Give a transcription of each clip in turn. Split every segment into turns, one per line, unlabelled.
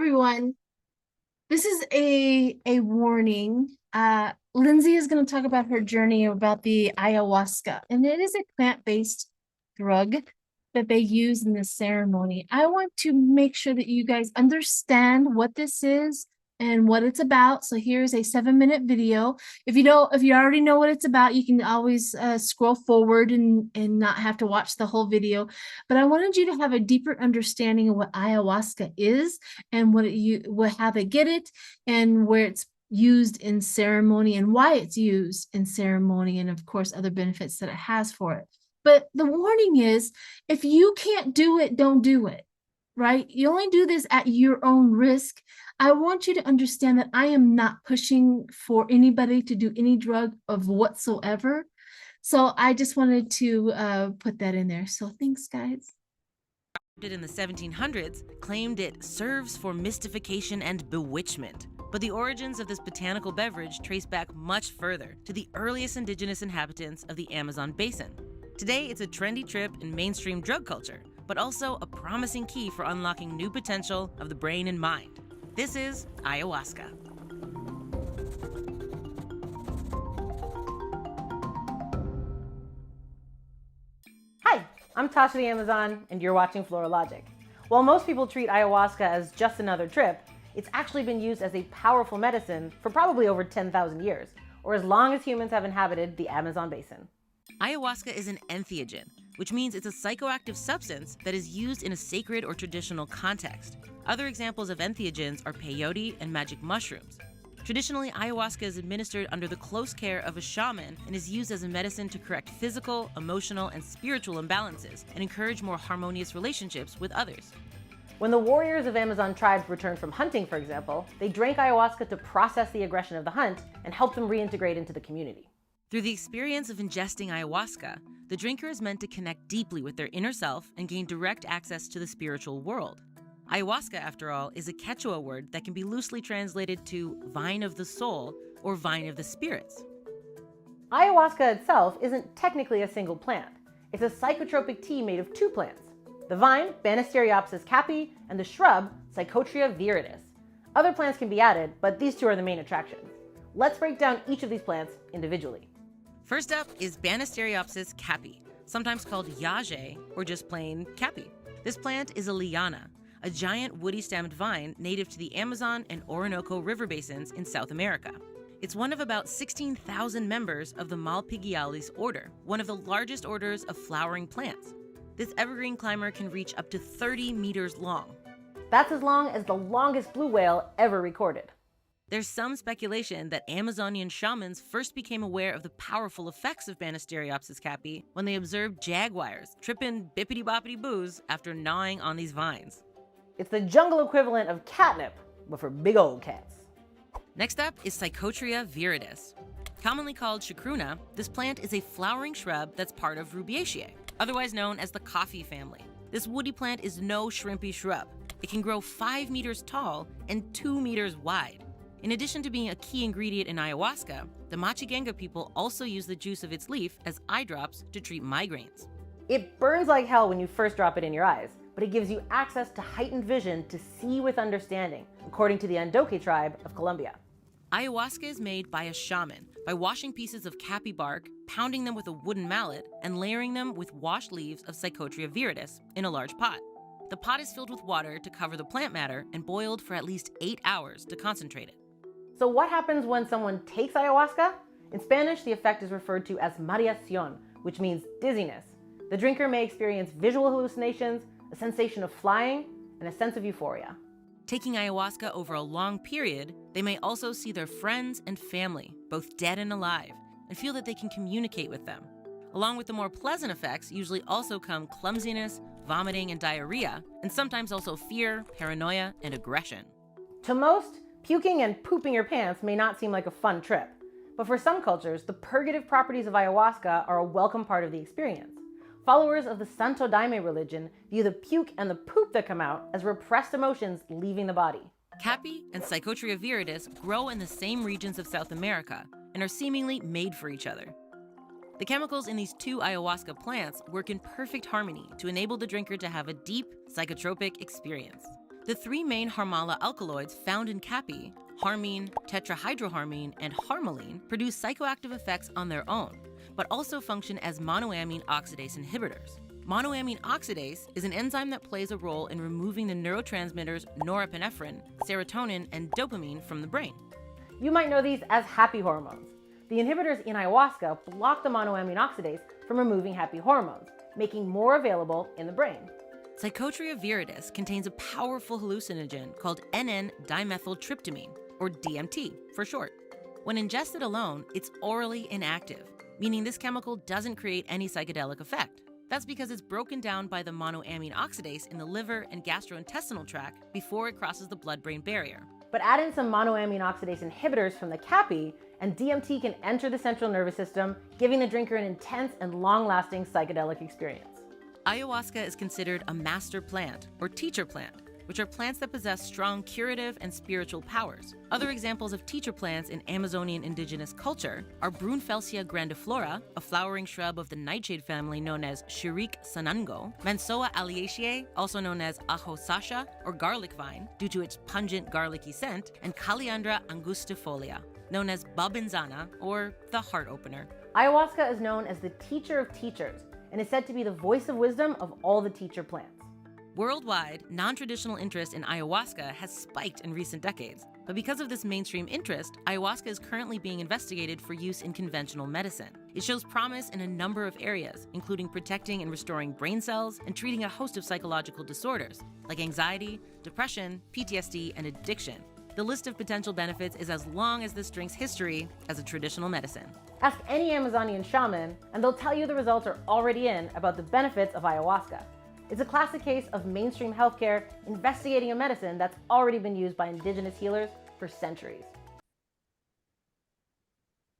everyone. This is a warning. Lindsay is going to talk about her journey about the ayahuasca, and it is a plant-based drug that they use in this ceremony. I want to make sure that you guys understand what this is and what it's about. So here's a 7-minute video. If you already know what it's about, you can always scroll forward and not have to watch the whole video. But I wanted you to have a deeper understanding of what ayahuasca is and how they get it and where it's used in ceremony and why it's used in ceremony, and of course other benefits that it has for it. But the warning is, if you can't do it, don't do it, right? You only do this at your own risk. I want you to understand that I am not pushing for anybody to do any drug of whatsoever. So I just wanted to put that in there. So thanks, guys.
In the 1700s, claimed it serves for mystification and bewitchment. But the origins of this botanical beverage trace back much further to the earliest indigenous inhabitants of the Amazon basin. Today, it's a trendy trip in mainstream drug culture, but also a promising key for unlocking new potential of the brain and mind. This is ayahuasca.
Hi, I'm Tasha the Amazon, and you're watching Florologic. While most people treat ayahuasca as just another trip, it's actually been used as a powerful medicine for probably over 10,000 years, or as long as humans have inhabited the Amazon basin.
Ayahuasca is an entheogen, which means it's a psychoactive substance that is used in a sacred or traditional context. Other examples of entheogens are peyote and magic mushrooms. Traditionally, ayahuasca is administered under the close care of a shaman and is used as a medicine to correct physical, emotional, and spiritual imbalances and encourage more harmonious relationships with others.
When the warriors of Amazon tribes returned from hunting, for example, they drank ayahuasca to process the aggression of the hunt and help them reintegrate into the community.
Through the experience of ingesting ayahuasca, the drinker is meant to connect deeply with their inner self and gain direct access to the spiritual world. Ayahuasca, after all, is a Quechua word that can be loosely translated to vine of the soul or vine of the spirits.
Ayahuasca itself isn't technically a single plant. It's a psychotropic tea made of two plants: the vine, Banisteriopsis caapi, and the shrub, Psychotria viridis. Other plants can be added, but these two are the main attractions. Let's break down each of these plants individually.
First up is Banisteriopsis caapi, sometimes called yaje or just plain caapi. This plant is a liana, a giant woody-stemmed vine native to the Amazon and Orinoco river basins in South America. It's one of about 16,000 members of the Malpighiales order, one of the largest orders of flowering plants. This evergreen climber can reach up to 30 meters long.
That's as long as the longest blue whale ever recorded.
There's some speculation that Amazonian shamans first became aware of the powerful effects of Banisteriopsis caapi when they observed jaguars tripping bippity-boppity-boos after gnawing on these vines.
It's the jungle equivalent of catnip, but for big old cats.
Next up is Psychotria viridis. Commonly called chacruna, this plant is a flowering shrub that's part of Rubiaceae, otherwise known as the coffee family. This woody plant is no shrimpy shrub. It can grow 5 meters tall and 2 meters wide. In addition to being a key ingredient in ayahuasca, the Machigenga people also use the juice of its leaf as eye drops to treat migraines.
It burns like hell when you first drop it in your eyes, but it gives you access to heightened vision to see with understanding, according to the Andoque tribe of Colombia.
Ayahuasca is made by a shaman by washing pieces of caapi bark, pounding them with a wooden mallet, and layering them with washed leaves of Psychotria viridis in a large pot. The pot is filled with water to cover the plant matter and boiled for at least 8 hours to concentrate it.
So what happens when someone takes ayahuasca? In Spanish, the effect is referred to as mareación, which means dizziness. The drinker may experience visual hallucinations, a sensation of flying, and a sense of euphoria.
Taking ayahuasca over a long period, they may also see their friends and family, both dead and alive, and feel that they can communicate with them. Along with the more pleasant effects usually also come clumsiness, vomiting, and diarrhea, and sometimes also fear, paranoia, and aggression.
To most, puking and pooping your pants may not seem like a fun trip, but for some cultures, the purgative properties of ayahuasca are a welcome part of the experience. Followers of the Santo Daime religion view the puke and the poop that come out as repressed emotions leaving the body.
Caapi and Psychotria viridis grow in the same regions of South America and are seemingly made for each other. The chemicals in these two ayahuasca plants work in perfect harmony to enable the drinker to have a deep, psychotropic experience. The three main Harmala alkaloids found in Cappy, harmine, tetrahydroharmine, and harmaline, produce psychoactive effects on their own, but also function as monoamine oxidase inhibitors. Monoamine oxidase is an enzyme that plays a role in removing the neurotransmitters norepinephrine, serotonin, and dopamine from the brain.
You might know these as happy hormones. The inhibitors in ayahuasca block the monoamine oxidase from removing happy hormones, making more available in the brain.
Psychotria viridis contains a powerful hallucinogen called NN-dimethyltryptamine, or DMT for short. When ingested alone, it's orally inactive, meaning this chemical doesn't create any psychedelic effect. That's because it's broken down by the monoamine oxidase in the liver and gastrointestinal tract before it crosses the blood-brain barrier.
But add in some monoamine oxidase inhibitors from the Cappy, and DMT can enter the central nervous system, giving the drinker an intense and long-lasting psychedelic experience.
Ayahuasca is considered a master plant, or teacher plant, which are plants that possess strong curative and spiritual powers. Other examples of teacher plants in Amazonian indigenous culture are Brunfelsia grandiflora, a flowering shrub of the nightshade family known as Shirik sanango, Mansoa alliaceae, also known as ajo sasha or garlic vine, due to its pungent garlicky scent, and Calliandra angustifolia, known as babinzana or the heart opener.
Ayahuasca is known as the teacher of teachers and is said to be the voice of wisdom of all the teacher plants.
Worldwide, non-traditional interest in ayahuasca has spiked in recent decades. But because of this mainstream interest, ayahuasca is currently being investigated for use in conventional medicine. It shows promise in a number of areas, including protecting and restoring brain cells and treating a host of psychological disorders, like anxiety, depression, PTSD, and addiction. The list of potential benefits is as long as this drink's history as a traditional medicine.
Ask any Amazonian shaman, and they'll tell you the results are already in about the benefits of ayahuasca. It's a classic case of mainstream healthcare investigating a medicine that's already been used by indigenous healers for centuries.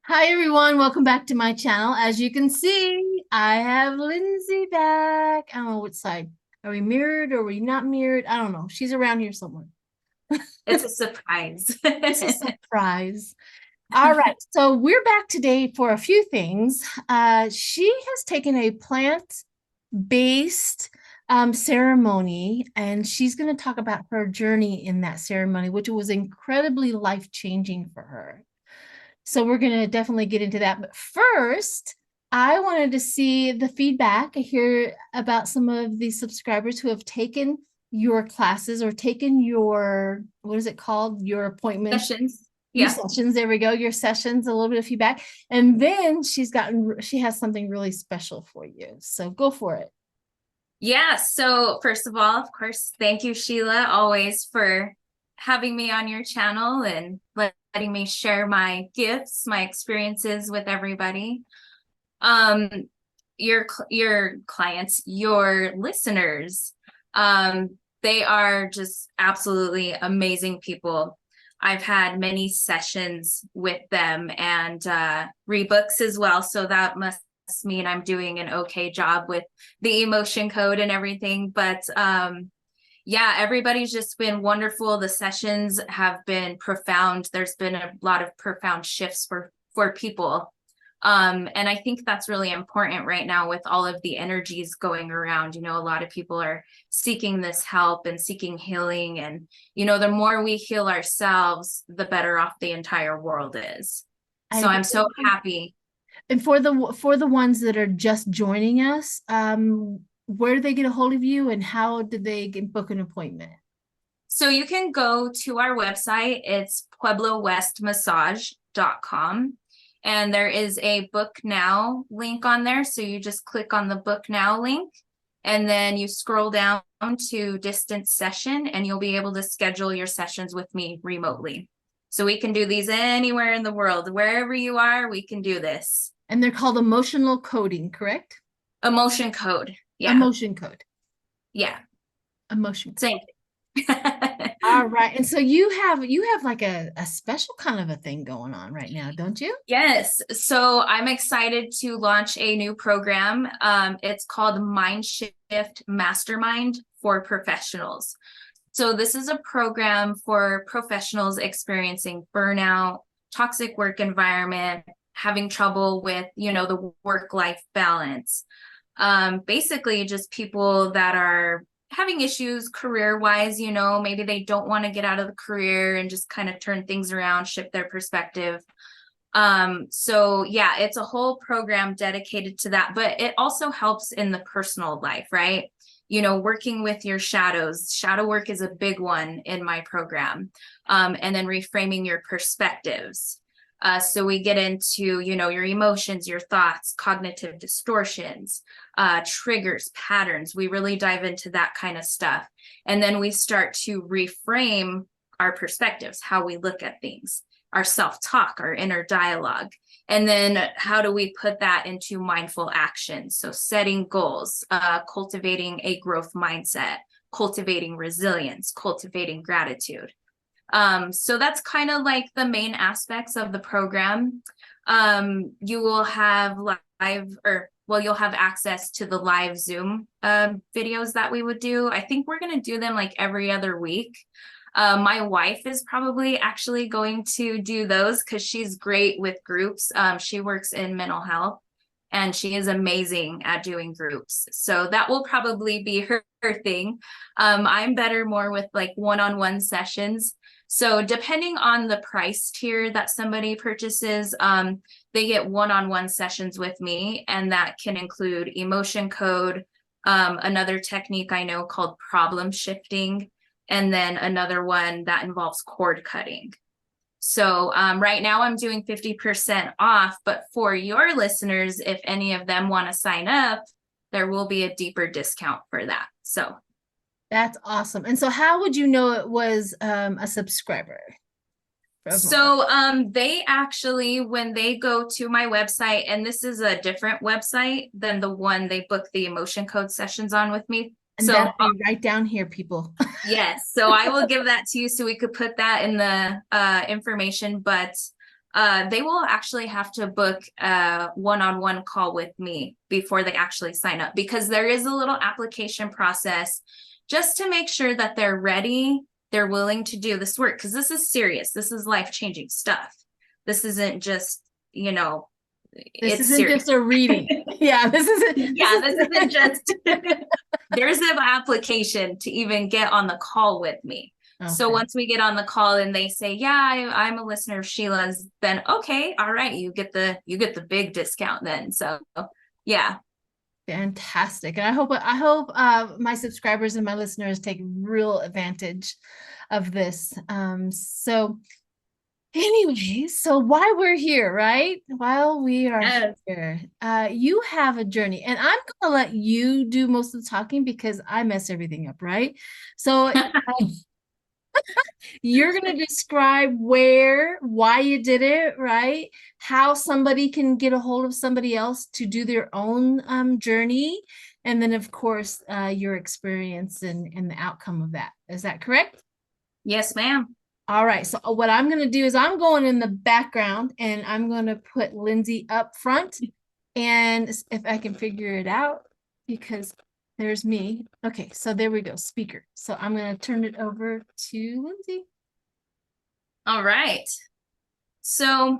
Hi everyone, welcome back to my channel. As you can see, I have Lindsay back. I don't know which side. Are we mirrored or are we not mirrored? I don't know. She's around here somewhere.
It's a surprise.
It's a surprise. All right, so we're back today for a few things. She has taken a plant-based ceremony, and she's going to talk about her journey in that ceremony, which was incredibly life-changing for her. So we're going to definitely get into that. But first, I wanted to see the feedback. I hear about some of the subscribers who have taken your classes or taken your, what is it called? Your appointment
Sessions.
Your
Yeah.
sessions. There we go. Your sessions, a little bit of feedback. And then she has something really special for you. So go for it.
Yeah. So first of all, of course, thank you, Sheila, always for having me on your channel and letting me share my gifts, my experiences with everybody. Your clients, your listeners, they are just absolutely amazing people. I've had many sessions with them and rebooks as well. So that must mean I'm doing an okay job with the emotion code and everything. But yeah, everybody's just been wonderful. The sessions have been profound. There's been a lot of profound shifts for people. And I think that's really important right now with all of the energies going around. You know, a lot of people are seeking this help and seeking healing. And, you know, the more we heal ourselves, the better off the entire world is. So I'm so happy.
And for the ones that are just joining us, where do they get a hold of you and how do they book an appointment?
So you can go to our website. It's pueblowestmassage.com. And there is a book now link on there. So you just click on the book now link and then you scroll down to distance session and you'll be able to schedule your sessions with me remotely. So we can do these anywhere in the world, wherever you are, we can do this.
And they're called emotional coding, correct?
Emotion code. Yeah.
Emotion code.
Yeah.
Emotion code.
Same.
All right. And so you have like a special kind of a thing going on right now, don't you?
Yes. So I'm excited to launch a new program. It's called Mind Shift Mastermind for Professionals. So this is a program for professionals experiencing burnout, toxic work environment, having trouble with, you know, the work-life balance. Basically just people that are having issues career wise, you know, maybe they don't want to get out of the career and just kind of turn things around, shift their perspective. So yeah, it's a whole program dedicated to that, but it also helps in the personal life, right? You know, working with your shadows. Shadow work is a big one in my program. And then reframing your perspectives. So we get into, you know, your emotions, your thoughts, cognitive distortions, triggers, patterns. We really dive into that kind of stuff. And then we start to reframe our perspectives, how we look at things, our self-talk, our inner dialogue. And then how do we put that into mindful action? So setting goals, cultivating a growth mindset, cultivating resilience, cultivating gratitude. So that's kind of like the main aspects of the program. You will have you'll have access to the live Zoom videos that we would do. I think we're going to do them like every other week. My wife is probably actually going to do those because she's great with groups. She works in mental health and she is amazing at doing groups. So that will probably be her thing. I'm better more with like one-on-one sessions. So depending on the price tier that somebody purchases, they get one-on-one sessions with me, and that can include emotion code, another technique I know called problem shifting, and then another one that involves cord cutting. So right now I'm doing 50% off, but for your listeners, if any of them want to sign up, there will be a deeper discount for that. So
That's awesome. And so how would you know it was a subscriber?
So they actually, when they go to my website, and this is a different website than the one they book the emotion code sessions on with me.
And
So
that'll be right down here, people.
yes, so I will give that to you so we could put that in the information, but they will actually have to book a one-on-one call with me before they actually sign up, because there is a little application process just to make sure that they're ready, they're willing to do this work, because this is serious. This is life-changing stuff. This isn't just, you know,
This
it's
isn't
serious.
just a reading. Yeah, this isn't.
Yeah, this isn't just, there's an application to even get on the call with me. So
Okay.
once we get on the call and they say, yeah, I'm a listener of Sheila's, then okay, all right, you get the big discount then. So yeah.
Fantastic. And I hope my subscribers and my listeners take real advantage of this. So anyway, so why we're here, right? While we are
Yes.
here, you have a journey, and I'm gonna let you do most of the talking because I mess everything up, right? So you're going to describe why you did it, right? How somebody can get a hold of somebody else to do their own journey. And then, of course, your experience and the outcome of that. Is that correct?
Yes, ma'am.
All right. So what I'm going to do is I'm going in the background and I'm going to put Lindsay up front. And if I can figure it out, because there's me. Okay, so there we go, speaker. So I'm going to turn it over to Lindsay.
All right. So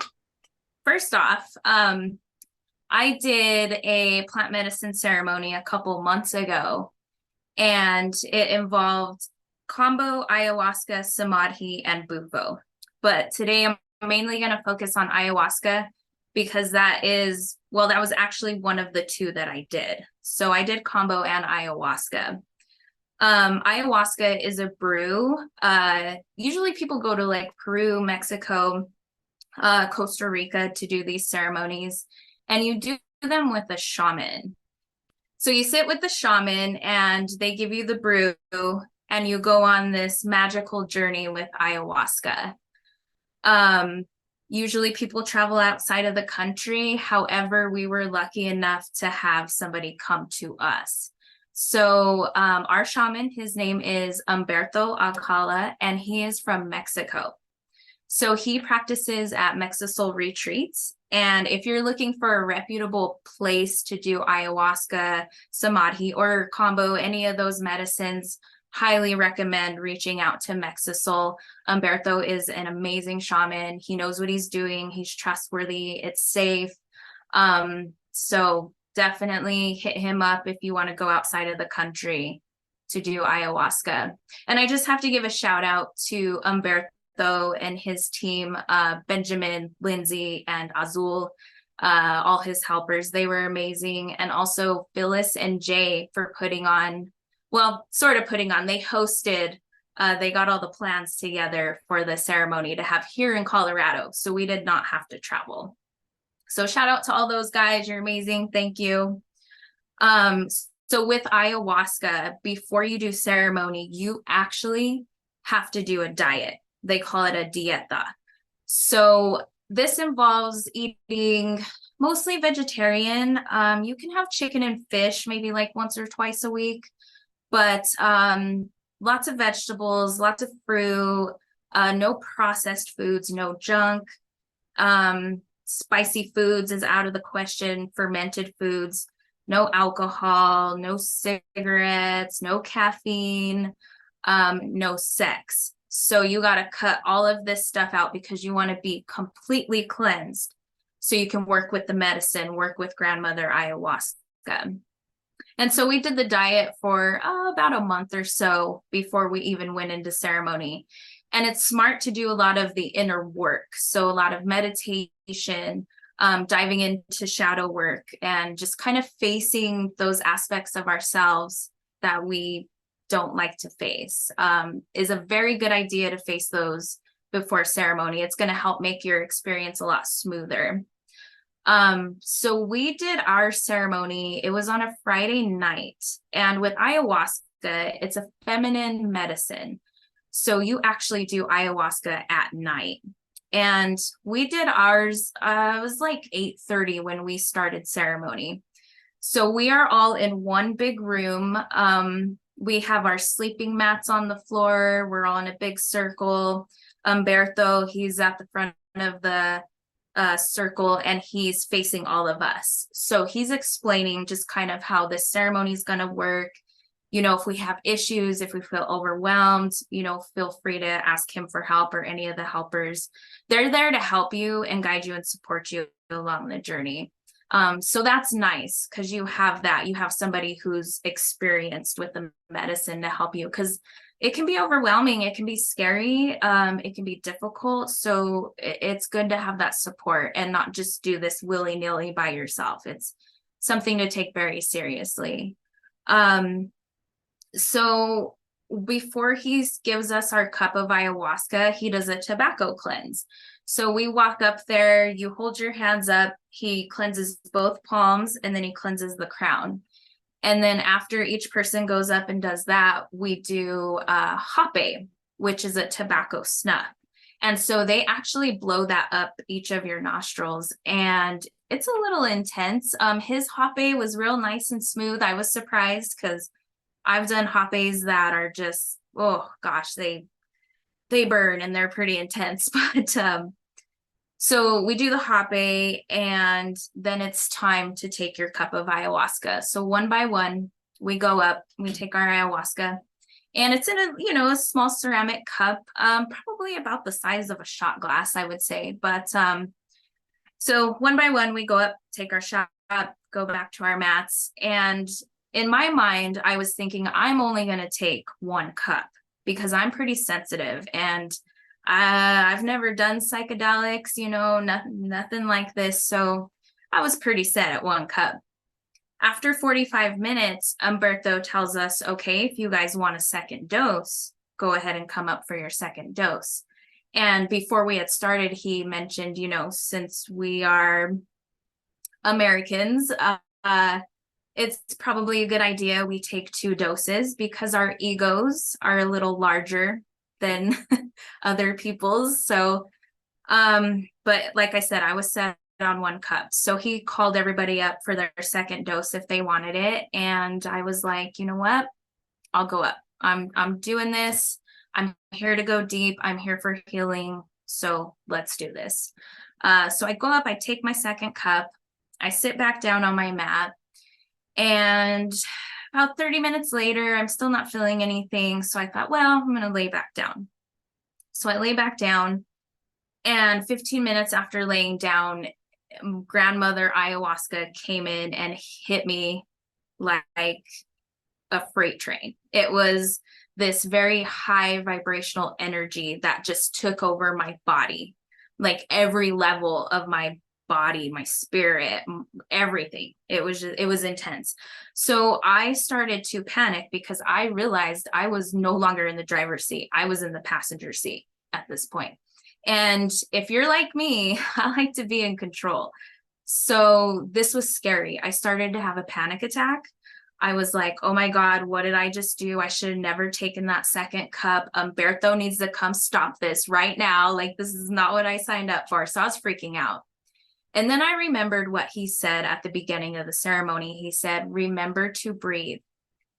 first off, I did a plant medicine ceremony a couple months ago, and it involved combo ayahuasca, samadhi, and bufo. But today I'm mainly going to focus on ayahuasca because that was actually one of the two that I did. So I did combo and ayahuasca. Ayahuasca is a brew. Usually people go to like Peru, Mexico, Costa Rica to do these ceremonies, and you do them with a shaman. So you sit with the shaman and they give you the brew and you go on this magical journey with ayahuasca. Usually people travel outside of the country. However, we were lucky enough to have somebody come to us. So our shaman, his name is Humberto Alcala, and he is from Mexico. So he practices at Mexisol retreats. And if you're looking for a reputable place to do ayahuasca, samadhi, or combo, any of those medicines, highly recommend reaching out to Mexisol. Humberto is an amazing shaman. He knows what he's doing. He's trustworthy. It's safe. So definitely hit him up if you want to go outside of the country. to do ayahuasca. And I just have to give a shout out to Umberto and his team, Benjamin, Lindsay, and Azul, all his helpers. They were amazing. And also Phyllis and Jay for putting on, well, sort of putting on, they hosted, they got all the plans together for the ceremony to have here in Colorado. So we did not have to travel. So shout out to all those guys. You're amazing. Thank you. So with ayahuasca, before you do ceremony, you actually have to do a diet. They call it a dieta. So this involves eating mostly vegetarian. You can have chicken and fish, maybe like once or twice a week, but lots of vegetables, lots of fruit, no processed foods, no junk. Spicy foods is out of the question, fermented foods, no alcohol, no cigarettes, no caffeine, no sex. So you got to cut all of this stuff out because you want to be completely cleansed so you can work with the medicine, work with grandmother ayahuasca. And so we did the diet for about a month or so before we even went into ceremony. And it's smart to do a lot of the inner work. So a lot of meditation, diving into shadow work, and just kind of facing those aspects of ourselves that we don't like to face, is a very good idea to face those before ceremony. It's going to help make your experience a lot smoother. So we did our ceremony. It was on a Friday night, and with ayahuasca, it's a feminine medicine. So you actually do ayahuasca at night. And we did ours, it was like 8:30 when we started ceremony. So we are all in one big room. We have our sleeping mats on the floor. We're all in a big circle. Umberto, he's at the front of the circle, and he's facing all of us. So he's explaining just kind of how this ceremony is going to work. You know, if we have issues, if we feel overwhelmed, you know, feel free to ask him for help, or any of the helpers. They're there to help you and guide you and support you along the journey. So that's nice because you have that. You have somebody who's experienced with the medicine to help you, because it can be overwhelming. It can be scary. It can be difficult. So it's good to have that support and not just do this willy-nilly by yourself. It's something to take very seriously. So before he gives us our cup of ayahuasca, he does a tobacco cleanse. So we walk up there, you hold your hands up, he cleanses both palms, and then he cleanses the crown. And then after each person goes up and does that, we do hape, which is a tobacco snuff. And so they actually blow that up each of your nostrils, and it's a little intense. His hape was real nice and smooth. I was surprised because I've done hapes that are just, oh gosh, they burn and they're pretty intense. But so we do the hape, and then it's time to take your cup of ayahuasca. So one by one, we go up, we take our ayahuasca, and it's in a small ceramic cup, probably about the size of a shot glass, I would say. But so one by one, we go up, take our shot, go back to our mats. And in my mind, I was thinking I'm only going to take one cup because I'm pretty sensitive, and I've never done psychedelics, nothing like this. So I was pretty set at one cup. After 45 minutes, Umberto tells us, okay, if you guys want a second dose, go ahead and come up for your second dose. And before we had started, he mentioned, since we are Americans, it's probably a good idea we take 2 doses because our egos are a little larger than other people's. So, but like I said, I was set on 1 cup. So he called everybody up for their second dose if they wanted it. And I was like, you know what? I'll go up. I'm doing this. I'm here to go deep. I'm here for healing. So let's do this. So I go up, I take my second cup, I sit back down on my mat, and about 30 minutes later, I'm still not feeling anything. So I thought, well, I'm going to lay back down. So I lay back down, and 15 minutes after laying down, grandmother ayahuasca came in and hit me like a freight train. It was this very high vibrational energy that just took over my body, like every level of my body, my spirit, everything. It was intense. So I started to panic because I realized I was no longer in the driver's seat. I was in the passenger seat at this point. And if you're like me, I like to be in control. So this was scary. I started to have a panic attack. I was like, oh my God, what did I just do? I should have never taken that second cup. Umberto needs to come stop this right now. Like, this is not what I signed up for. So I was freaking out. And then I remembered what he said at the beginning of the ceremony. He said, remember to breathe.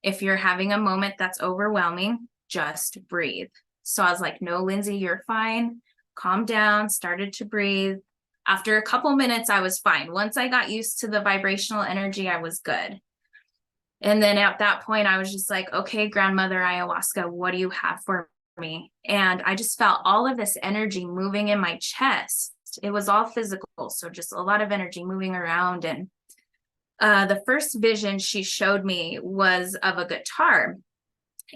If you're having a moment that's overwhelming, just breathe. So I was like, no, Lindsay, you're fine. Calm down, started to breathe. After a couple minutes, I was fine. Once I got used to the vibrational energy, I was good. And then at that point, I was just like, okay, grandmother ayahuasca, what do you have for me? And I just felt all of this energy moving in my chest. It was all physical. So just a lot of energy moving around. And the first vision she showed me was of a guitar,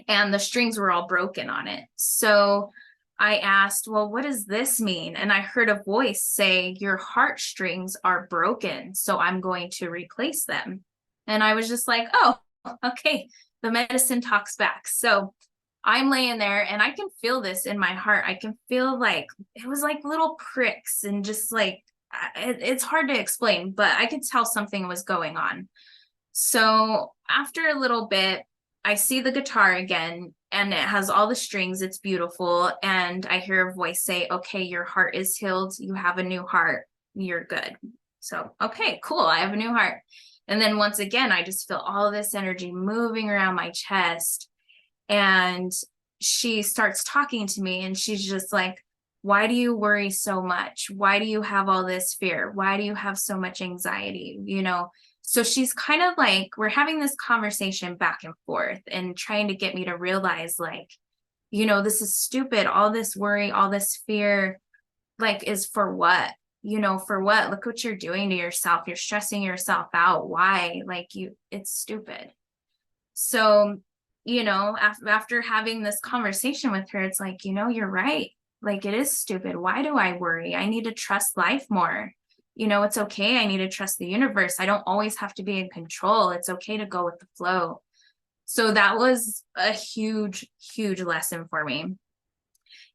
and the strings were all broken on it. So I asked, well, what does this mean? And I heard a voice say, your heartstrings are broken, so I'm going to replace them. And I was just like, oh, okay, the medicine talks back. So I'm laying there and I can feel this in my heart. I can feel like it was like little pricks and just like, it's hard to explain, but I could tell something was going on. So after a little bit, I see the guitar again, and it has all the strings. It's beautiful. And I hear a voice say, okay, your heart is healed. You have a new heart. You're good. So, okay, cool. I have a new heart. And then once again, I just feel all of this energy moving around my chest. And she starts talking to me, and she's just like, why do you worry so much? Why do you have all this fear? Why do you have so much anxiety? You know, so she's kind of like, we're having this conversation back and forth and trying to get me to realize, like, you know, this is stupid. All this worry, all this fear, like, is for what? You know, for what? Look what you're doing to yourself. You're stressing yourself out. Why? Like, it's stupid. So, you know, after having this conversation with her, it's like, you know, you're right. Like, it is stupid. Why do I worry? I need to trust life more. You know, it's okay. I need to trust the universe. I don't always have to be in control. It's okay to go with the flow. So that was a huge, huge lesson for me.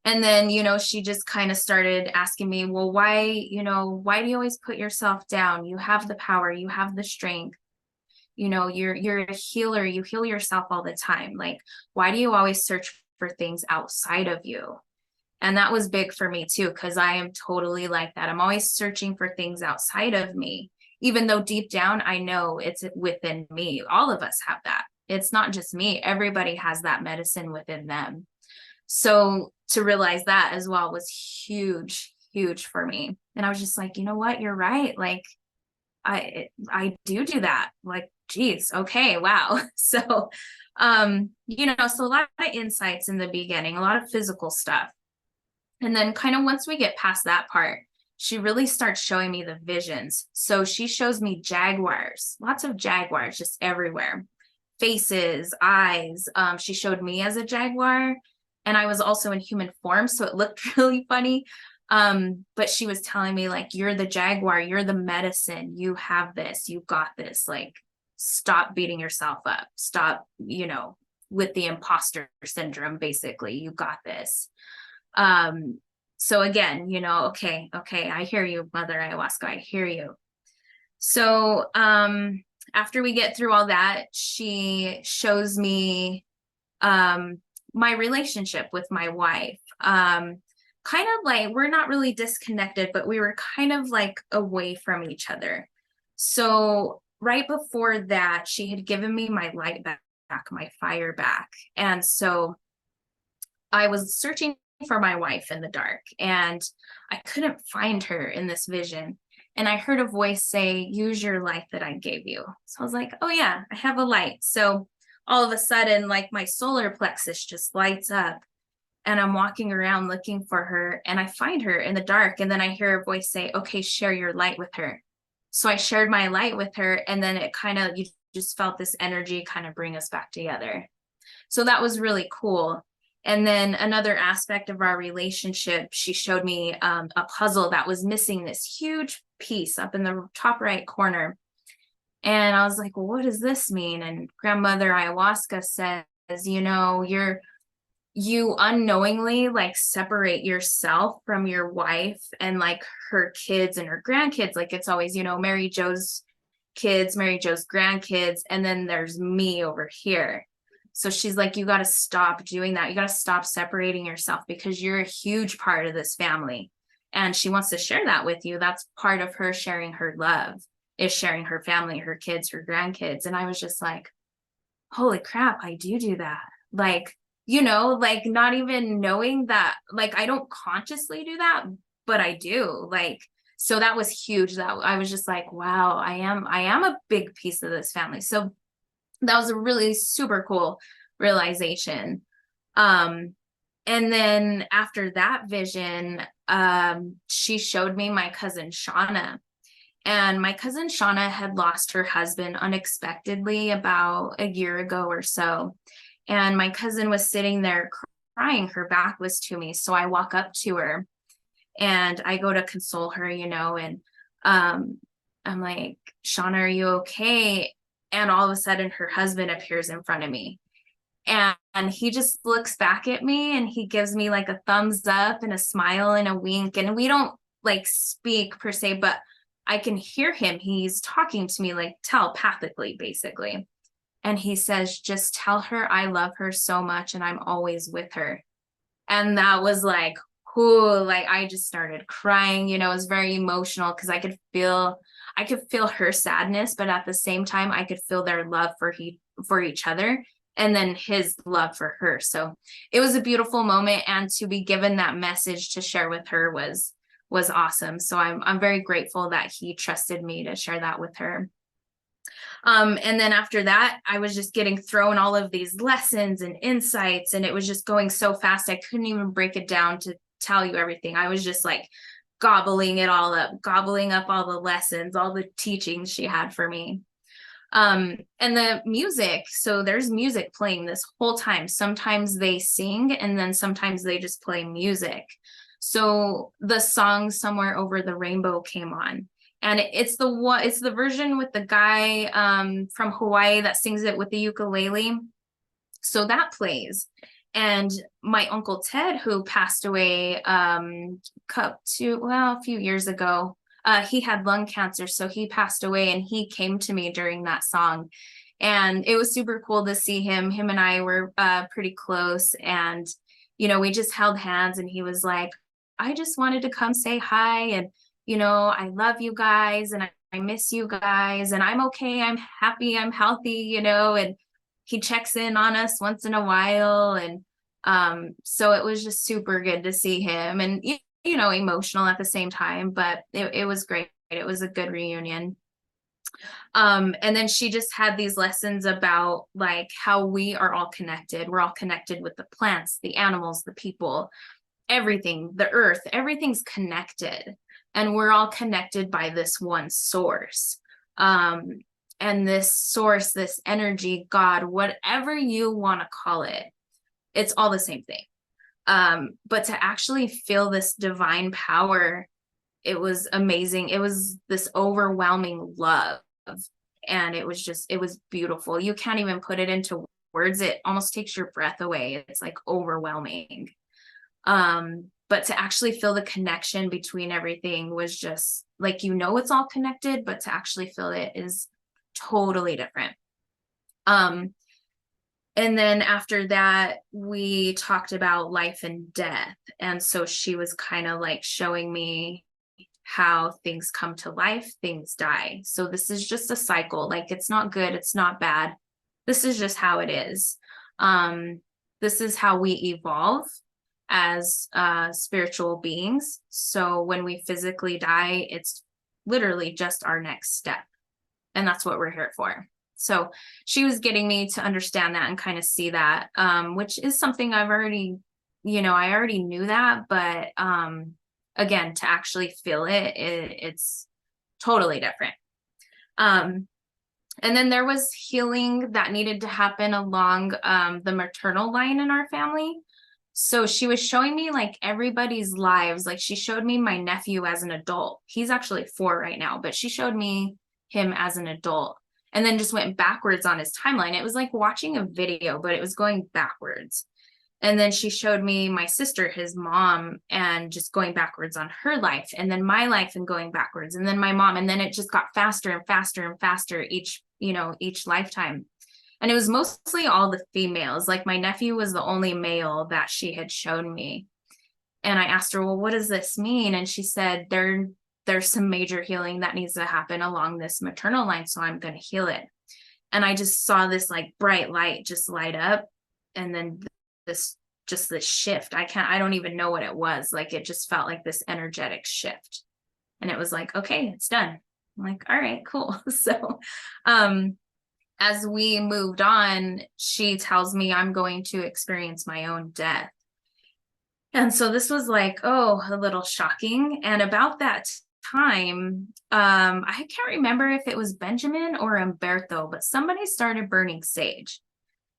And then, you know, she just kind of started asking me, well, why do you always put yourself down? You have the power, you have the strength. You know, you're a healer. You heal yourself all the time. Like, why do you always search for things outside of you? And that was big for me too, because I am totally like that. I'm always searching for things outside of me, even though deep down I know it's within me. All of us have that. It's not just me. Everybody has that medicine within them. So to realize that as well was huge, huge for me. And I was just like, you know what? You're right. Like, I do that. Like, geez, okay, wow. So, you know, so a lot of insights in the beginning, a lot of physical stuff. And then kind of once we get past that part, she really starts showing me the visions. So she shows me jaguars, lots of jaguars just everywhere, faces, eyes. She showed me as a jaguar, and I was also in human form, so it looked really funny. But she was telling me, like, you're the jaguar, you're the medicine, you have this, you got this, like, stop beating yourself up, stop, you know, with the imposter syndrome, basically, you got this. So again, you know, okay, I hear you, Mother Ayahuasca, I hear you. So, after we get through all that, she shows me, my relationship with my wife. Kind of like, we're not really disconnected, but we were kind of like away from each other. So right before that, she had given me my light back, my fire back. And so I was searching for my wife in the dark, and I couldn't find her in this vision. And I heard a voice say, use your light that I gave you. So I was like, oh yeah, I have a light. So all of a sudden, like, my solar plexus just lights up, and I'm walking around looking for her, and I find her in the dark. And then I hear a voice say, okay, share your light with her. So I shared my light with her, and then it kind of, you just felt this energy kind of bring us back together. So that was really cool. And then another aspect of our relationship, she showed me a puzzle that was missing this huge piece up in the top right corner. And I was like, well, what does this mean? And grandmother ayahuasca says, you unknowingly like separate yourself from your wife and like her kids and her grandkids. Like it's always, Mary Jo's kids, Mary Jo's grandkids, and then there's me over here. So she's like, you got to stop doing that. You got to stop separating yourself because you're a huge part of this family. And she wants to share that with you. That's part of her sharing her love, is sharing her family, her kids, her grandkids. And I was just like, holy crap, I do that. Like, like not even knowing that, like, I don't consciously do that, but I do. Like, so that was huge. That I was just like, wow, I am a big piece of this family. So that was a really super cool realization. And then after that vision, she showed me my cousin Shauna. And my cousin Shauna had lost her husband unexpectedly about a year ago or so. And my cousin was sitting there crying. Her back was to me. So I walk up to her and I go to console her, and I'm like, Shauna, are you okay? And all of a sudden her husband appears in front of me. And he just looks back at me and he gives me like a thumbs up and a smile and a wink. And we don't like speak per se, but I can hear him. He's talking to me like telepathically, basically. And he says, just tell her I love her so much and I'm always with her. And that was like, cool. Like I just started crying, it was very emotional because I could feel her sadness, but at the same time, I could feel their love for each other and then his love for her. So it was a beautiful moment. And to be given that message to share with her was awesome. So I'm very grateful that he trusted me to share that with her. And then after that, I was just getting thrown all of these lessons and insights, and it was just going so fast. I couldn't even break it down to tell you everything. I was just like gobbling it all up, gobbling up all the lessons, all the teachings she had for me. And the music, so there's music playing this whole time. Sometimes they sing and then sometimes they just play music. So the song Somewhere Over the Rainbow came on, and it's the version with the guy from Hawaii that sings it with the ukulele. So that plays. And my Uncle Ted, who passed away a few years ago, he had lung cancer. So he passed away and he came to me during that song. And it was super cool to see him. Him and I were pretty close. And, we just held hands and he was like, I just wanted to come say hi. And, I love you guys and I miss you guys. And I'm okay. I'm happy. I'm healthy, and he checks in on us once in a while. And so it was just super good to see him and, emotional at the same time, but it was great. It was a good reunion. And then she just had these lessons about like how we are all connected. We're all connected with the plants, the animals, the people, everything, the earth, everything's connected. And we're all connected by this one source. And this source, this energy, God, whatever you want to call it, it's all the same thing. But to actually feel this divine power, it was amazing. It was this overwhelming love. And it was beautiful. You can't even put it into words. It almost takes your breath away. It's like overwhelming. But to actually feel the connection between everything was just like, it's all connected, but to actually feel it is totally different. And then after that, we talked about life and death. And so she was kind of like showing me how things come to life, things die. So this is just a cycle. Like it's not good, it's not bad. This is just how it is. This is how we evolve as spiritual beings. So when we physically die, it's literally just our next step. And that's what we're here for. So she was getting me to understand that and kind of see that, which is something I've already, I already knew that, but again, to actually feel it's totally different. And then there was healing that needed to happen along the maternal line in our family. So she was showing me like everybody's lives. Like she showed me my nephew as an adult. He's actually 4 right now, but she showed me him as an adult and then just went backwards on his timeline. It was like watching a video, but it was going backwards. And then she showed me my sister, his mom, and just going backwards on her life, and then my life and going backwards, and then my mom. And then it just got faster and faster and faster each lifetime. And it was mostly all the females. Like my nephew was the only male that she had shown me. And I asked her, well, what does this mean? And she said, there's some major healing that needs to happen along this maternal line. So I'm going to heal it. And I just saw this like bright light just light up. And then this shift. I don't even know what it was. Like, it just felt like this energetic shift. And it was like, okay, it's done. I'm like, all right, cool. So, as we moved on, she tells me I'm going to experience my own death. And so this was like, oh, a little shocking. And about that time, I can't remember if it was Benjamin or Umberto, but somebody started burning sage.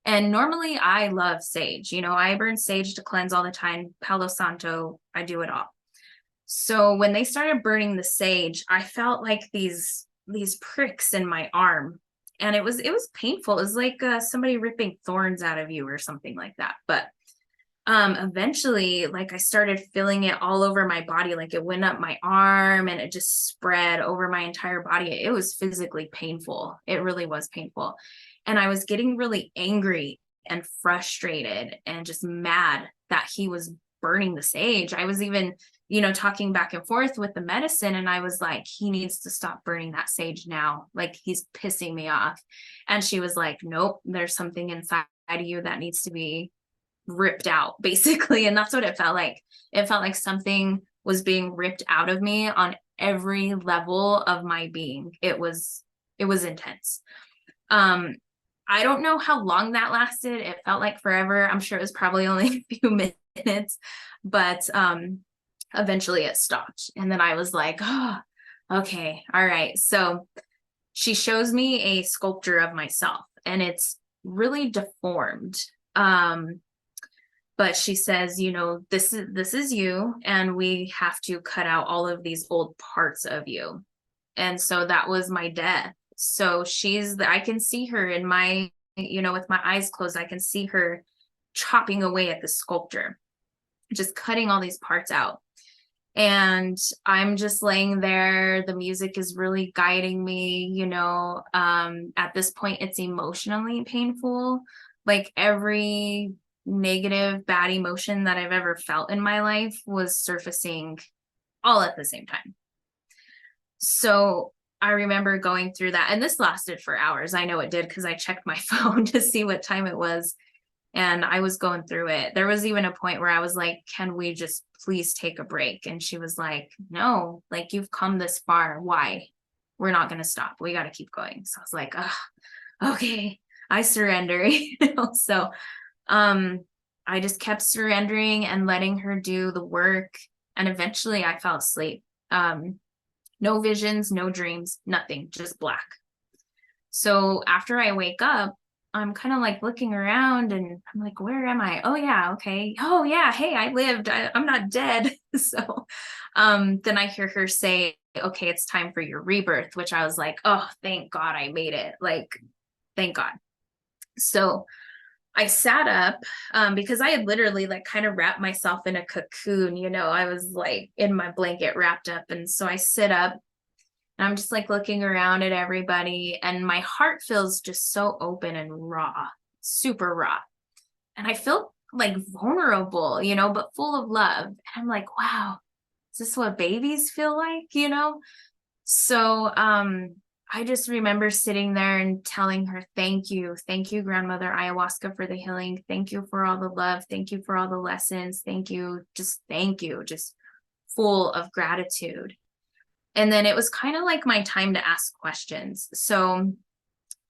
And normally I love sage. I burn sage to cleanse all the time. Palo Santo, I do it all. So when they started burning the sage, I felt like these pricks in my arm. And it was painful. It was like somebody ripping thorns out of you or something like that. But eventually, like, I started feeling it all over my body. Like, it went up my arm and it just spread over my entire body. It was physically painful. It really was painful. And I was getting really angry and frustrated and just mad that he was burning the sage. I was even, talking back and forth with the medicine. And I was like, he needs to stop burning that sage now. Like, he's pissing me off. And she was like, nope, there's something inside of you that needs to be ripped out, basically. And that's what it felt like. It felt like something was being ripped out of me on every level of my being. It was intense. I don't know how long that lasted. It felt like forever. I'm sure it was probably only a few minutes, but eventually it stopped. And then I was like, oh, okay, all right. So she shows me a sculpture of myself, and it's really deformed. But she says, this is you, and we have to cut out all of these old parts of you. And so that was my death. So I can see her in my, with my eyes closed, I can see her chopping away at the sculpture, just cutting all these parts out. And I'm just laying there. The music is really guiding me, at this point, it's emotionally painful. Like, every negative, bad emotion that I've ever felt in my life was surfacing all at the same time. So I remember going through that, and this lasted for hours. I know it did, because I checked my phone to see what time it was, and I was going through it. There was even a point where I was like, can we just please take a break? And she was like, no, like, you've come this far. Why? We're not going to stop. We got to keep going. So I was like, okay, I surrender. So I just kept surrendering and letting her do the work. And eventually I fell asleep. No visions, no dreams, nothing, just black. So after I wake up, I'm kind of like looking around, and I'm like, where am I? Oh yeah, okay. Oh yeah, hey, I lived. I'm not dead. So then I hear her say, okay, it's time for your rebirth, which I was like, oh, thank God I made it. Like, thank God. So I sat up because I had literally like kind of wrapped myself in a cocoon, I was like in my blanket wrapped up. And so I sit up, and I'm just like looking around at everybody, and my heart feels just so open and raw, super raw. And I feel like vulnerable, but full of love. And I'm like, wow, is this what babies feel like, So I just remember sitting there and telling her, thank you, grandmother ayahuasca, for the healing. Thank you for all the love. Thank you for all the lessons. Thank you, just full of gratitude. And then it was kind of like my time to ask questions. So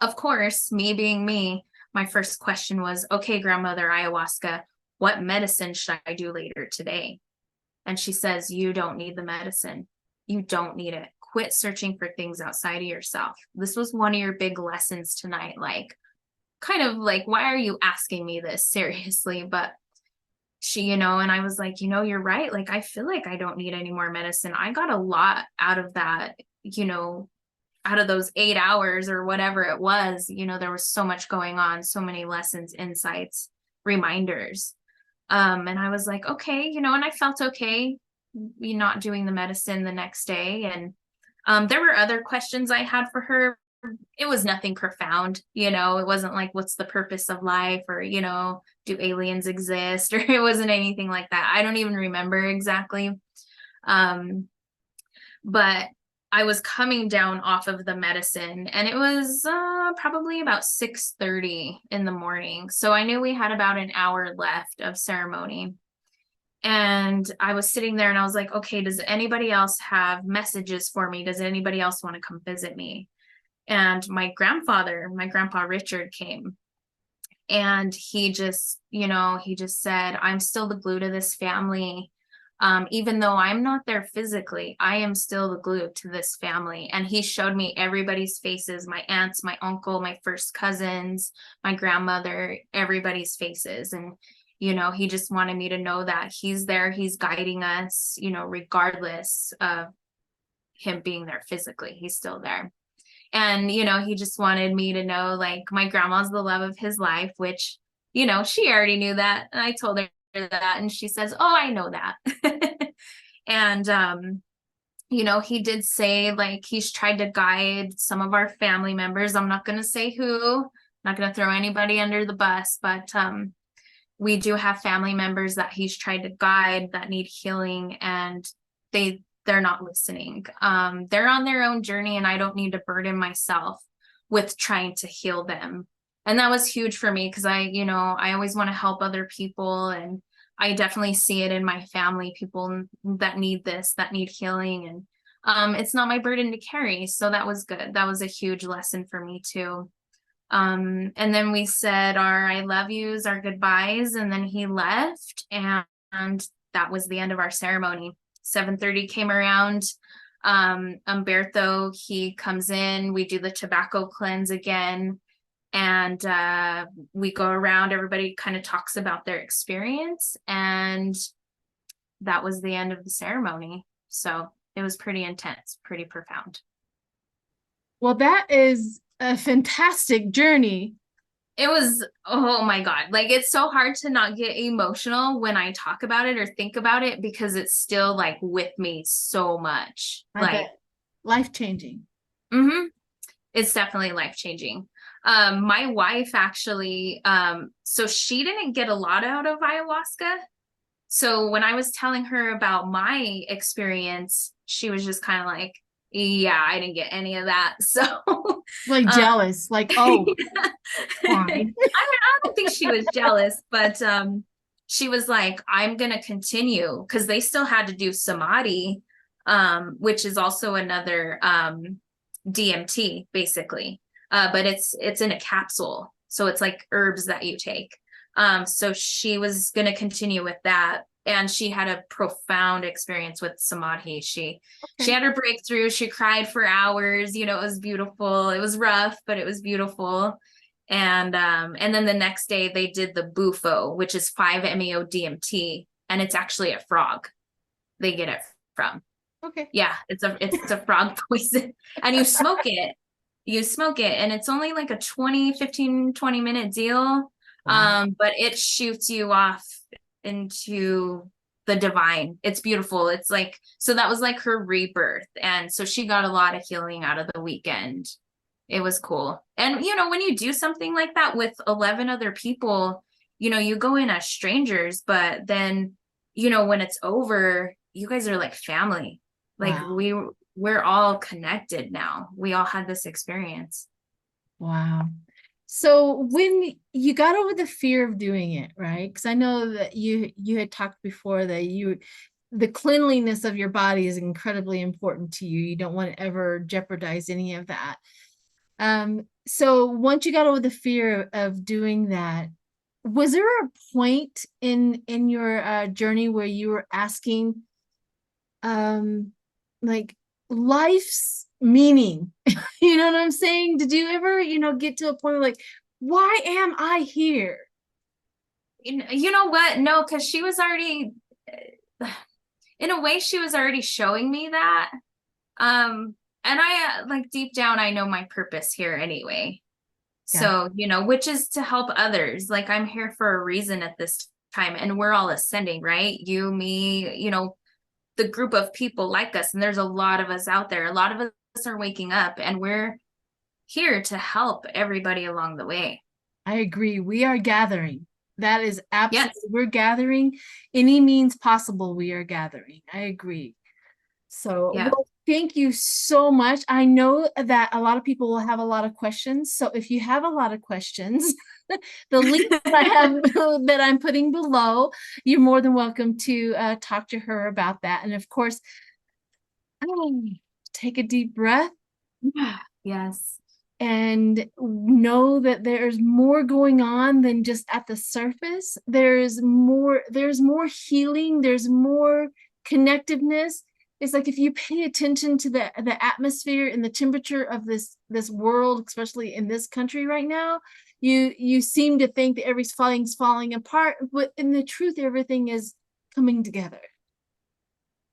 of course, me being me, my first question was, okay, grandmother ayahuasca, what medicine should I do later today? And she says, you don't need the medicine. You don't need it. quit searching for things outside of yourself. This was one of your big lessons tonight. Like, kind of like, why are you asking me this seriously? But she, you know, and I was like, you know, you're right. Like, I feel like I don't need any more medicine. I got a lot out of that, you know, out of those 8 hours or whatever it was. You know, there was so much going on, so many lessons, insights, reminders. And I was like, okay, you know, and I felt okay not doing the medicine the next day. And there were other questions I had for her. It was nothing profound, you know, it wasn't like, what's the purpose of life, or, you know, do aliens exist, or it wasn't anything like that. I don't even remember exactly. But I was coming down off of the medicine, and it was probably about 6:30 in the morning. So I knew we had about an hour left of ceremony. And I was sitting there and I was like, okay, does anybody else have messages for me? Does anybody else want to come visit me? And my grandpa Richard came, and he just, you know, he just said, I'm still the glue to this family. Even though I'm not there physically, I am still the glue to this family. And he showed me everybody's faces, my aunts, my uncle, my first cousins, my grandmother, everybody's faces. And, you know, he just wanted me to know that he's there, he's guiding us, you know, regardless of him being there physically, he's still there. And, you know, he just wanted me to know, like, my grandma's the love of his life, which, you know, she already knew that. And I told her that, and she says, oh, I know that. And you know, he did say, like, he's tried to guide some of our family members. I'm not going to say who, I'm not going to throw anybody under the bus, but we do have family members that he's tried to guide that need healing, and they're not listening. They're on their own journey, and I don't need to burden myself with trying to heal them. And that was huge for me, because you know, I always want to help other people, and I definitely see it in my family, people that need this, that need healing, and it's not my burden to carry. So that was good. That was a huge lesson for me too. And then we said our I love yous, our goodbyes, and then he left, and that was the end of our ceremony. 7:30 came around. Umberto, he comes in, we do the tobacco cleanse again, and we go around, everybody kind of talks about their experience, and that was the end of the ceremony. So it was pretty intense, pretty profound.
Well, that is a fantastic journey.
It was, oh my God, like, it's so hard to not get emotional when I talk about it or think about it, because it's still like with me so much. Like,
life-changing.
It's definitely life-changing. My wife actually, so she didn't get a lot out of ayahuasca. So when I was telling her about my experience, she was just kind of like, yeah, I didn't get any of that. So
like jealous, like, oh,
fine. I don't think she was jealous, but she was like, I'm gonna continue, because they still had to do samadhi, which is also another DMT basically, but it's in a capsule, so it's like herbs that you take. So she was gonna continue with that, and she had a profound experience with samadhi. She had her breakthrough. She cried for hours. You know, it was beautiful. It was rough, but it was beautiful. And then the next day they did the bufo, which is 5-MeO DMT, and it's actually a frog they get it from.
Okay.
Yeah, it's a frog poison, and you smoke it, and it's only like a 20 minute deal.
Wow.
But it shoots you off into the divine. It's beautiful. It's like, so that was like her rebirth, and so she got a lot of healing out of the weekend. It was cool. And you know, when you do something like that with 11 other people, you know, you go in as strangers, but then, you know, when it's over, you guys are like family. Like,
wow.
we're all connected now. We all had this experience.
Wow. So when you got over the fear of doing it, right? Because I know that you had talked before that the cleanliness of your body is incredibly important to you. You don't want to ever jeopardize any of that. So once you got over the fear of doing that, was there a point in your journey where you were asking, like, life's meaning. You know what I'm saying? Did you ever, get to a point like, why am I here?
You know what? No, because she was already, in a way, she was already showing me that. And I like deep down, I know my purpose here anyway. So, which is to help others. Like I'm here for a reason at this time, and we're all ascending, right? You, me, the group of people like us, and there's a lot of us out there. A lot of us are waking up, and we're here to help everybody along the way.
I agree. We are gathering. That is absolutely,
Yes.
we're gathering any means possible. We are gathering. I agree. So,
Yeah.
well, thank you so much. I know that a lot of people will have a lot of questions. So if you have a lot of questions, the link that I have that I'm putting below, you're more than welcome to talk to her about that. And of course, take a deep breath.
Yes.
And know that there's more going on than just at the surface. There's more healing, there's more connectiveness. It's like if you pay attention to the atmosphere and the temperature of this world, especially in this country right now, you seem to think that everything's falling apart, but in the truth, everything is coming together.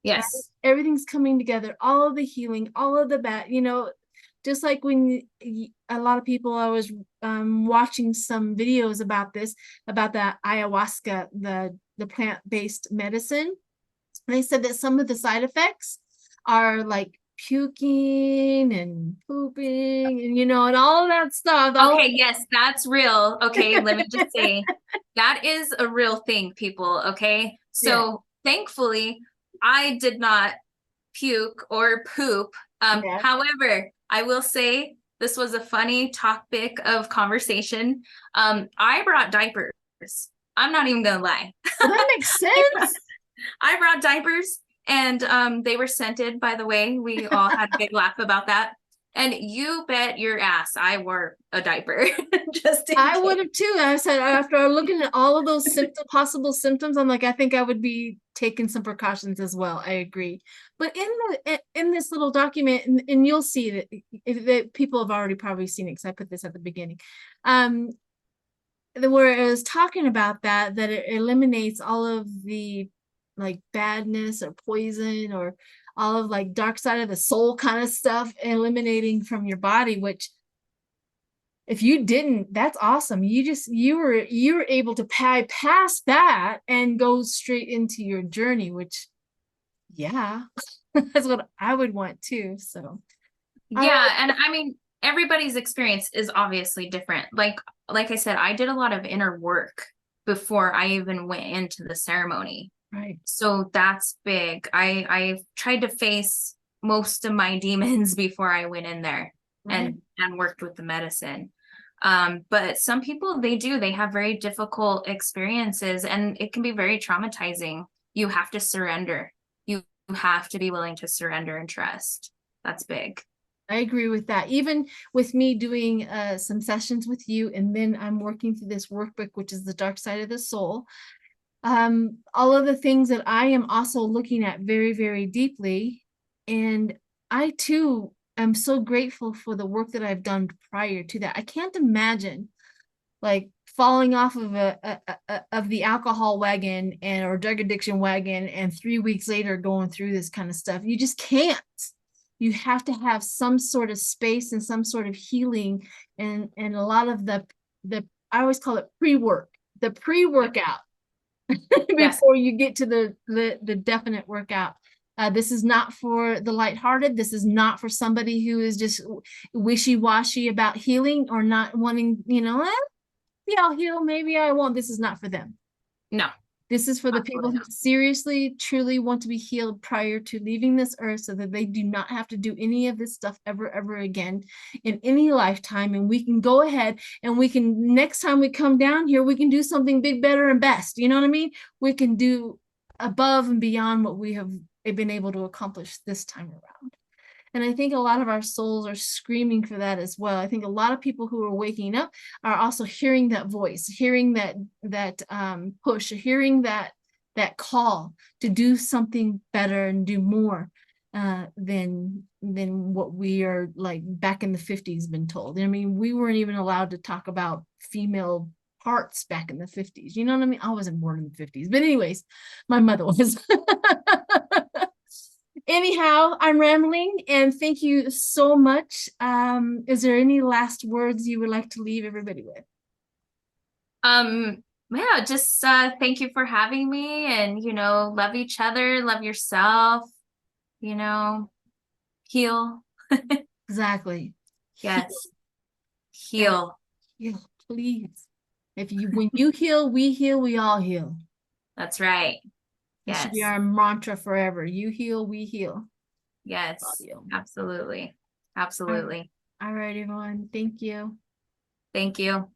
Yes.
Right? Everything's coming together, all of the healing, all of the bad, just like when a lot of people, I was watching some videos about this, about the ayahuasca, the plant-based medicine. They said that some of the side effects are like puking and pooping and, and all of that stuff.
Okay, yes, that's real. Okay, let me just say that is a real thing, people. Okay, so thankfully, I did not puke or poop. However, I will say this was a funny topic of conversation. I brought diapers. I'm not even gonna lie.
Well, that makes sense.
I brought diapers, and they were scented, by the way. We all had a big laugh about that. And you bet your ass I wore a diaper.
I would have too. I said, after looking at all of those possible symptoms, I'm like, I think I would be taking some precautions as well. I agree. But in this little document, and you'll see that people have already probably seen it because I put this at the beginning. Where it was talking about that it eliminates all of the like badness or poison or all of like dark side of the soul kind of stuff, eliminating from your body, which if you didn't, that's awesome. You were able to pass that and go straight into your journey, which that's what I would want too. So
yeah, and I mean everybody's experience is obviously different. Like I said, I did a lot of inner work before I even went into the ceremony.
Right.
So that's big. I tried to face most of my demons before I went in there. Right. and worked with the medicine. But some people, they have very difficult experiences, and it can be very traumatizing. You have to surrender. You have to be willing to surrender and trust. That's big.
I agree with that. Even with me doing some sessions with you, and then I'm working through this workbook, which is the dark side of the soul. All of the things that I am also looking at very, very deeply. And I too am so grateful for the work that I've done prior to that. I can't imagine like falling off of of the alcohol wagon or drug addiction wagon, and 3 weeks later going through this kind of stuff. You just can't. You have to have some sort of space and some sort of healing, and a lot of the I always call it pre-work, the pre-workout before you get to the definite workout. This is not for the lighthearted. This is not for somebody who is just wishy-washy about healing or not wanting, maybe I'll heal, maybe I won't. This is not for them.
No.
This is for the people who seriously, truly want to be healed prior to leaving this earth, so that they do not have to do any of this stuff ever again in any lifetime. And we can go ahead and we can, next time we come down here, we can do something big, better, and best. You know what I mean? We can do above and beyond what we have been able to accomplish this time around. And I think a lot of our souls are screaming for that as well. I think a lot of people who are waking up are also hearing that voice, hearing that push, hearing that call to do something better and do more. than what we are like back in the 50s been told. I mean, we weren't even allowed to talk about female parts back in the 50s. You know what I mean? I wasn't born in the 50s, but anyways, my mother was. Anyhow, I'm rambling, and thank you so much. Is there any last words you would like to leave everybody with?
Yeah, just thank you for having me, and love each other, love yourself, heal.
Exactly.
Yes.
Yeah,
Heal.
heal, please. When you heal, we all heal.
That's right.
That should be
Yes.
our mantra forever. You heal, we heal. All
Yes.
heal.
Absolutely.
All
Absolutely.
right, everyone. Thank you.
Thank you.